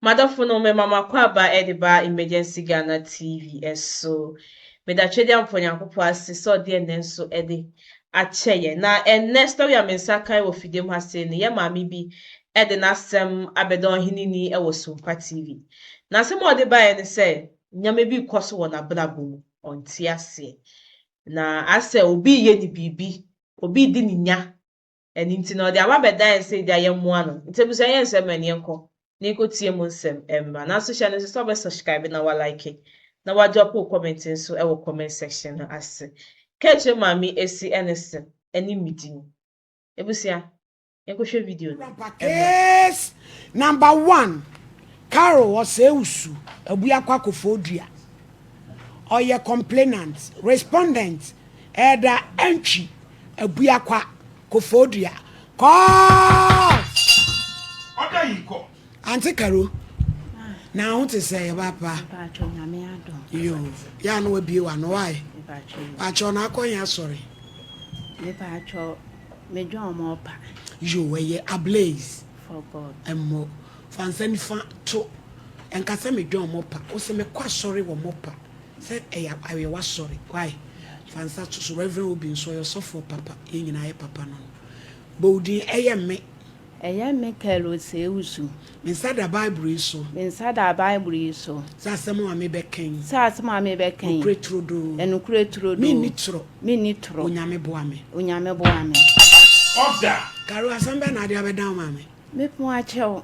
Madafo no me mama kwaba ediba emergency Ghana TV eso. Me da twede amfo nyankopɔ ase so de ene nso ede akyeye. Na enne story a mensa kai wo fidem ha se ne ye maame bi ede nasem abedon hinini e wo Sumpa TV. Na asem ode bae ne se nyame bi koso wo na brabo mu onti ase. Na ase obi ye ni bibi, obi di ni nya. Eni nti na ode aba bedan se dia ye mmoa no. Nti busa ye nsem ani enko. Niko tie mu nsɛm ɛmba na so hyɛ no sɛ ɔbɛ subscribe na wa like na wa drop wo comment nso ɛwɔ comment section no ase kɛkyɛ maame esi ɛne sɛ ɛne midi no ebusia yɛkɔhwɛ video no case number 1 Carol Oseusu abua kwakofo dua oye complainant respondent eda entry abua kwakofo dua call oda yiko Auntie Carol na ho te say papa yo ya no abi wa no why pacho na akonya sorry me pacho me dwan mo pa yo we ablaze for God emmo fansan fa to enkasa me dwan mo pa o se me kwa sorry wo mo pa say I was sorry why fansa to so reverend obi so yo so for papa e nyina ye papa no bodi eye me Carol Oseusu inside the Bible so inside the Bible so sasem wa me beken sasem wa me beken ukretrodo enukretrodo me nitro onyame boa me order Carol asamba na dia bedan ma me me pon achew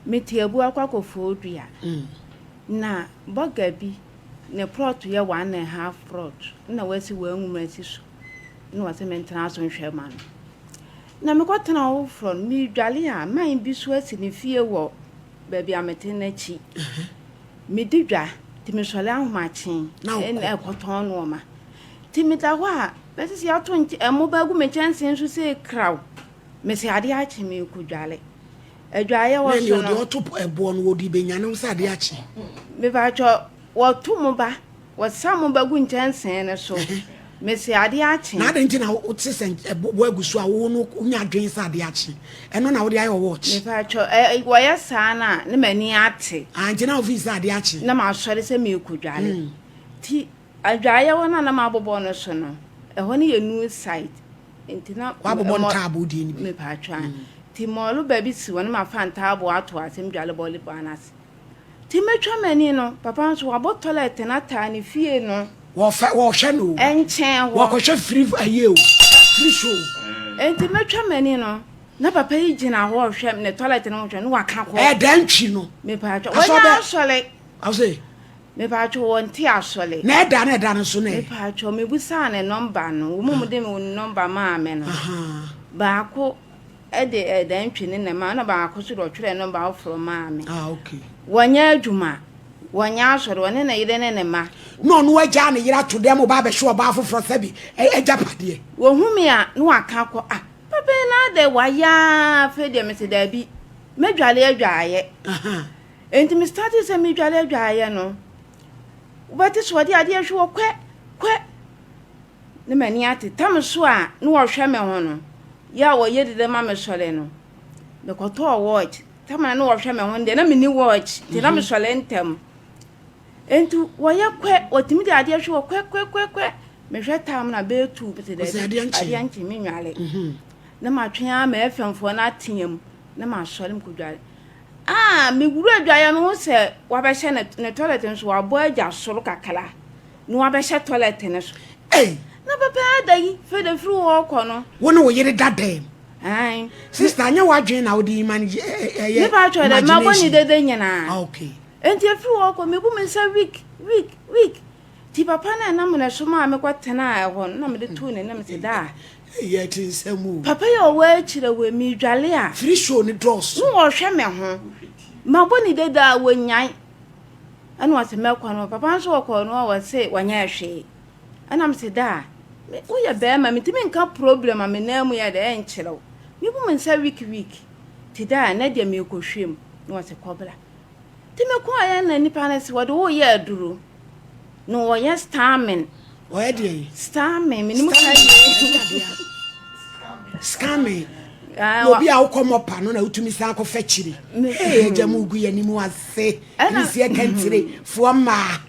me tiebu akwakofo dua na boga bi ne plot ye 1.5 plot na wasi wa nwumasi so na wase mentena so nhwe ma no na me kwatena wo from mi dwale a man bi so asi ne fie wo ba bia mete na chi mi didwa ti me sole ahomachen en ekoton no ma ti mi da ho a besi ato emo ba gu me chansen so se kraw me se ade a chi me ku dwale adwaye wo so no oto ebo no wodi benya ne se ade a chi me ba cho wo tu mo ba wo sam ba gu chansen ne so Messi ade achi na ade nti na wo te sen bo agusu a wo no nya dwen sa ade achi eno na wo de ayo watch me fa cho wo ya sa na ne mani ate anje na office ade achi na ma sori se me kudwale ti adwaye wona na ma bobo no so no ho ne ye new site enti na wa bobo ntabo di ni me fa cho ti mo lu ba bi si wona ma fa ntabo ato asem dwale boli banas ti metwa mani no papa so wa toilet na ta ni fie no wo hwe no enchen wo ko hwe free aye o free show enti metwa mani no na papa yi gina ho hwe ne toilet no hwe no waka ko dantwi no me pa cho wo ya sole I say me pa cho won ti asole na eda no so me pa cho me busa ne number no wo mu de me number ma me no ba ko ede dantwi ne ma na ba ko so do twere number from ma me okay wonya adwuma wonya asore wone na yire ne ma no waja ne yira to dem ba be hwe oba afoforo sabi ejapade wo humi a no waka ko papa na de waya fe de me se da bi medwale adwaaye enti me start se medwale adwaaye no wobati so de ade hwe kwe ne mani ate tam so a no wo hwe me ho no ya wo ye de ma me sole no me ko to watch tam na no wo hwe me ho de na me ni watch de na me sole ntem entu woya kwe otimi de ade hwe kwe me hwe tam na be tu bete de ade anchi me nwale na ma twen a ma efemfo na ateam na ma sole m kodwale me guru adwaye no se wa be hye ne toilet nso wa bo agya soro kakala no wa be hye toilet ne so na papa adai fe de fru wo ko no wona wo yire dadam sister anya wadwen na wo di manage ne ba twa de ma boni de nyina okay enti fru wo ko me bu me sa week ti papa na mo na so ma me kwatena a ho na me de tu ne na me se da ye tin samu papa yo wa chire we mi dwale a free show ni dross no wo hwe me ho ma boni de da wo nyan anu ase me kwa no papa so ko no wo se wanya hwe ana me se da wo ye be ma me timi nka problem me na mu ya de en chirew me bu me sa week ti da na de me ko hwem no wo se kobla ti me ko ya na nipa na se wo de wo ye aduru no wo ye stamen wo ye de stamen me ni mu ka scamming obi a wokomo pa no na utumi san ko fechiri jamu gu yanimu ase ni se kantire fuama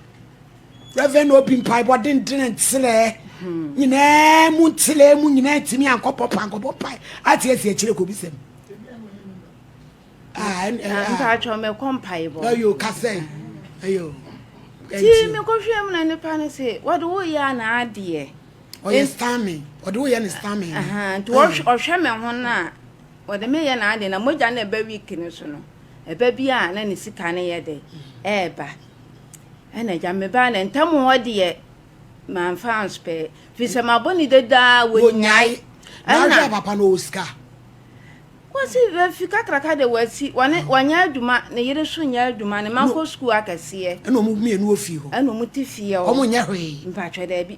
reverend obi mpai bodin din ntire nyina mu ntire mu nyina timi ankopɔ pa ati esi akire ko bisem nta cho me kompai bo ayo kase ayo ti me ko hwem na nipa ne se wode wo ya na ade oye stamming wode wo ya ne stamming to hwe me ho na wode me ya na ade na moja na eba week ne so no eba bia na ne sika ne ye de eba ena ja me ba na ntam ho de man fans pe fi se ma boni de da wo nyai na papa no osika wasi fi kakraka de wasi wanya aduma ne yere so nya aduma ne manko school akase ena mu mienu ofi ho ena mu ti fie o omo nya hwe mpa twa da bi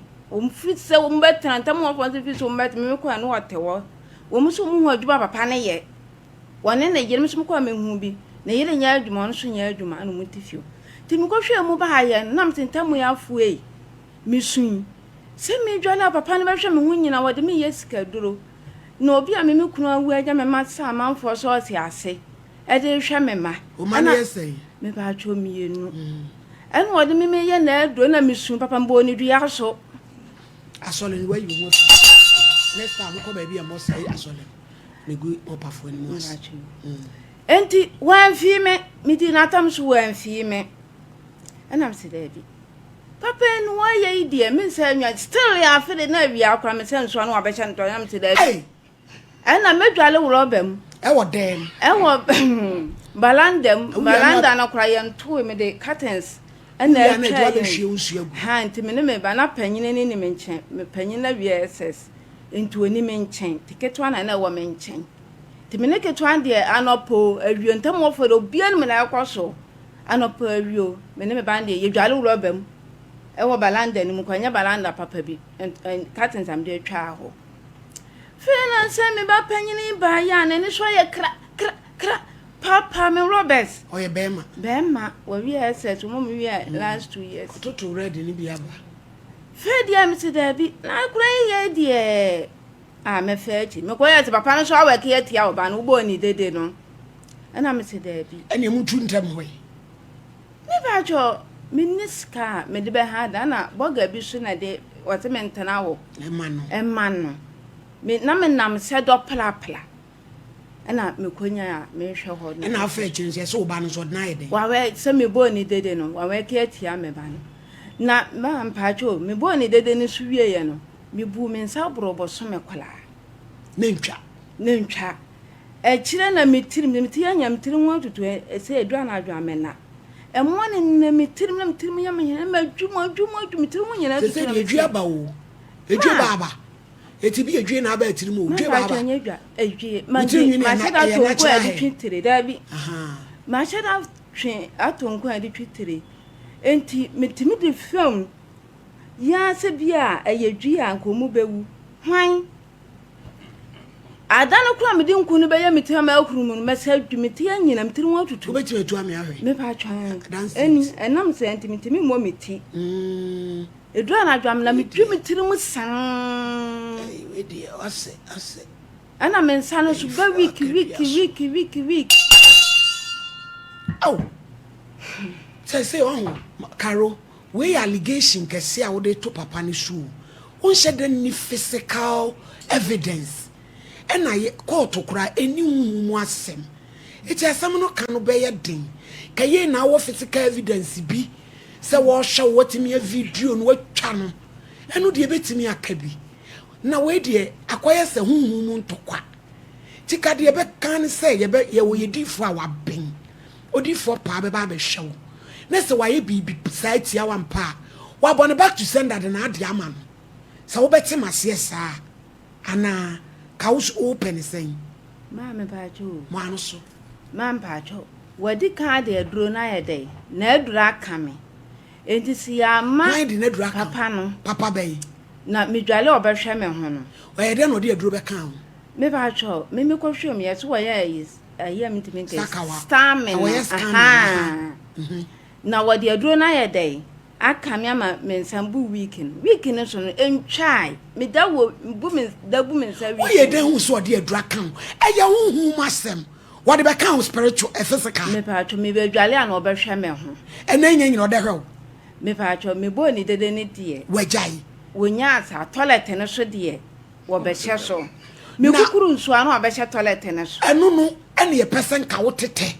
fit se betra ntam ho fon fi so bet me ko anu otewo so mu ho aduma papa ne ye wone ne yere so ko amenhu bi ne yere nya aduma no so nya aduma ena mu ti fie ti mi ko hwe mu ba haye nam tintam ya afuei mi sun se mi dwala papa ne be hwe me hu nyina wode me yesika duro no obi a me kunu awu agya me masa amanfo so ose ase e de hwe me ma o ma ne sei me ba cho mienu en wode me ye na aduro na mi sun papa mbo ni dua so asole ni wayi mo next time ko ba bi e mo say asole me gu opafo ni mo enti wan fi me mi di na tam so wan fi me enam se da bi papa no waye ide me say nwa still ya afede na wi akwa me say nso no abehye nto enam se da bi ena medwale wuro bam e wo dem e wo balanda na kura ye nto me de curtains ena ha nti me ne me ba na panyine ni me nchen me panyine na VSS nti oni me nchen tiketo na wo me nchen ti me ne keto an de anopo awio ntam wo foro bia ne me na yakwaso anopo awio me ne me ba de ye dwale wuro bam e wo balanda ni mu kwanya balanda papa bi curtains am de twa ho fena se me ba panyine ba ya na ni so ye kra papa me Roberts oye bema we VSS mo me last 2 years toto ready ni bia ba fedi am se da bi na kura ye die me fechi me ko ye te papa no so awa ke ye tia oba no bo ni dede no ana me se da bi ene mu tu ntam hoy me ba jo miniska me de be ha da na boga bi so na de wote me ntana wo emma no me na me nam se do pla ana me konya me hwe ho no ana afa chinse so ba no so na ye de wa we se me bo ni dede no wa we ke tia me ba no na ma mpacho me bo ni dede ni so wie ye no me bu me nsa brobo so me kola ne ntwa e kire na me tirim anya me tirim ho tutu e se edu na adwa me na e mo ne na me tirim ya me hena ma dwuma me tirim ho nyina tutu se edu aba wo edu baba eti bi edu na aba tirim o edu baba ma edwa edwe ma sheda to ko adi twitire da bi ma sheda twe atonko adi twitire enti metimi de film ya se bia eyedwi ankomu bewu hwan adano kura me di nkunu be ya metia ma akuru mu me sa dwi metia nyina metiri ho atutu be ti ame ahwe me pa twan eni enam se enti mo meti edu na adwam na metwi metiri mu san we di ase ana men sano so ba week oh say oh Caro we allegation kese a wo de to papa ni su on shede ni physical evidence ena ye court kura eni humu asem eti asem no kan no be ye den kaye na wo physical evidence bi se wo hwe wotimi video no watwa no eno de betimi akabi na we de akoye se humu ntokwa tika de be kan se ye wo yedifo a waben odifo pa be ba be hwe nese waye bibi site ya wampa wa born back to send that na ade ama no so wo beti mase saa ana kaus open sen ma me ba jo mo anu so ma mpa jo wadi ka de aduro na ye dey na adura aka me enti si ya ma why de na adura aka papa no papa be na me dwale obehwe me ho no o ye de no de aduro be kan me ba jo me ko hwe me yeso wo ye ayi am ntimi nke star me na wadi aduro na ye dey aka me ama mensambu weekend so no entwai me da wo bu mensa Why you dey hu so de adura kan eya hu masem what be kan spiritual physical me pa atwo me be dwale ana obehwe me ho ena nya nyina de hwe me pa atwo me bo ni dede ne die wajai wonya asa toilet ne so de wo be hye so me kukuru nsu ana obehye toilet ne so enu no ene ye person ka wotete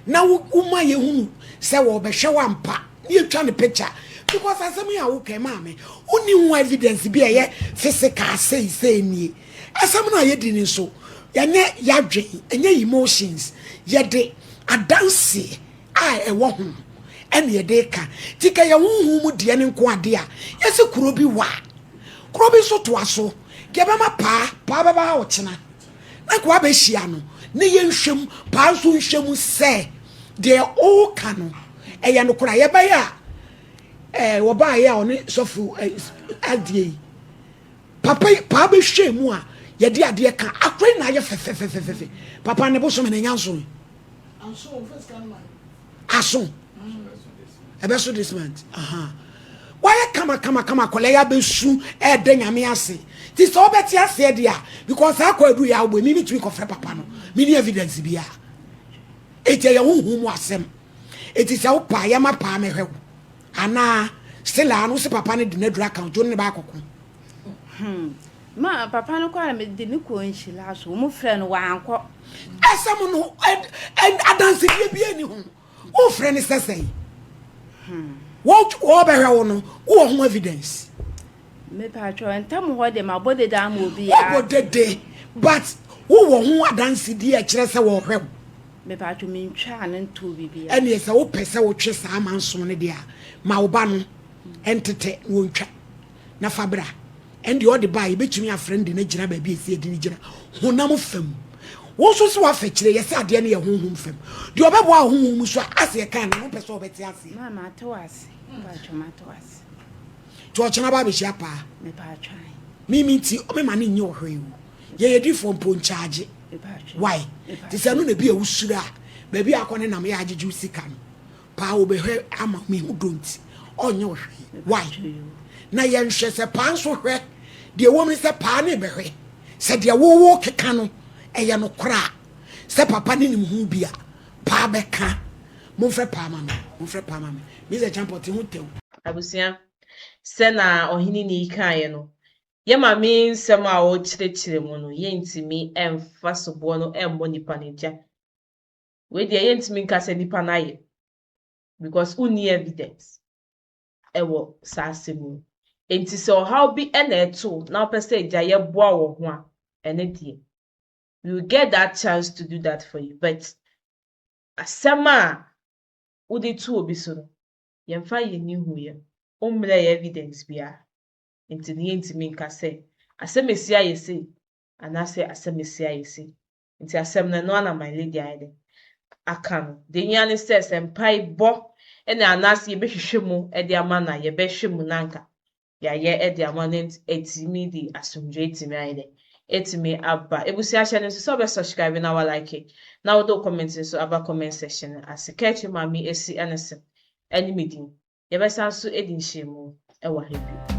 na uma ye hu se wo behwe wampa ni atwa ne picture because asem ya wo kai maame oni hu evidence bi eye physical say ni asem na ye di ni so yene yadwen enye emotions ye de adanse a ewo ho ene ye de ka tika ye hu mu de ne nko ade a yese kuro bi so to aso gebema pa baba o chena na kwa be hia no ne ye nhwem pa so nhwem se de o ka no eye no kura ye ba ya wo ba ya oni sofu adie papa pa be hwe mu a ye de ade ka akwe na ye fe papa ne bo so me nyanso anso first can man aso ebe so this month why kama kole ya be su e de nyame ase ti so beti ase dia because akwadu ya ogbo mi tumi ko fre papa no mi ni evidence bia etie ya hu mu asem eti se opa ya ma pa me hwe ana still anu se papa ne de na dura account ne ba akoko ma papa no kwa me de ni ko nshila so mu fre no wa anko asem no adanse bia ni hu o fre ne sesei what behwe wo no wo ho evidence me pa cho entam ho de ma bode da ma obi ya bode but wo ho adanse di e kire se wo hwe me pa cho me ntwa ne nto bibia ene ye se wo pese wo twe sa amanso ne dia ma wo ba no entete wo ntwa na fabra ende o de ba ye betumi afrend na gina ba bi esi edi ni gina honam fam wo so se wa fa kire ye se ade ne ye honhom fam de obebo a honhom so ase kan no pese obeti ase mama to ase ba cho ma to ase to ochena ba be hia pa me pa cho mimi ti o me ma ne nye ohwe wu ye ye di for pon charge me pa cho why ti se no na bi ewusura ba bi akone na me ya ajeju sika no pa obehwe ama me hu don't onye ohwe why na ye nhwe se pa nso hwe de wo mi se pa na behwe se de wo keka no eye no kra se papa ni nim hu bia pa beka mo fre pa mama me se champion ti hu tew abusia se na ohini ni ikaye no ye ma me nsem a wo chire mu no ye ntimi emfa sobo no emmo nipa ne ja we de ye ntimi nka se nipa na ye because uni evidence ewo saase mu enti se how be na eto na opese ja ye boa wo ho a ene die you will get that chance to do that for you but asema udi tu obi so no ye mfa ye ni hu ye omre ye evidence bia enti ne ntimi nka se asemesi ayese anase asemesi ayese enti asem na no na my lady ayede aka no de nya ne se sempai bo ene anase ye behwehwe mu e de ama na ye behwe mu nanka ya ye e de ama na etimi di asomdwe etimi ayede etimi abba ebusi ahye ne so be subscribe na wa like na wo do comment so aba comment section asikechi mami esi enesem eni medin ye be san so edin shemu e wa happy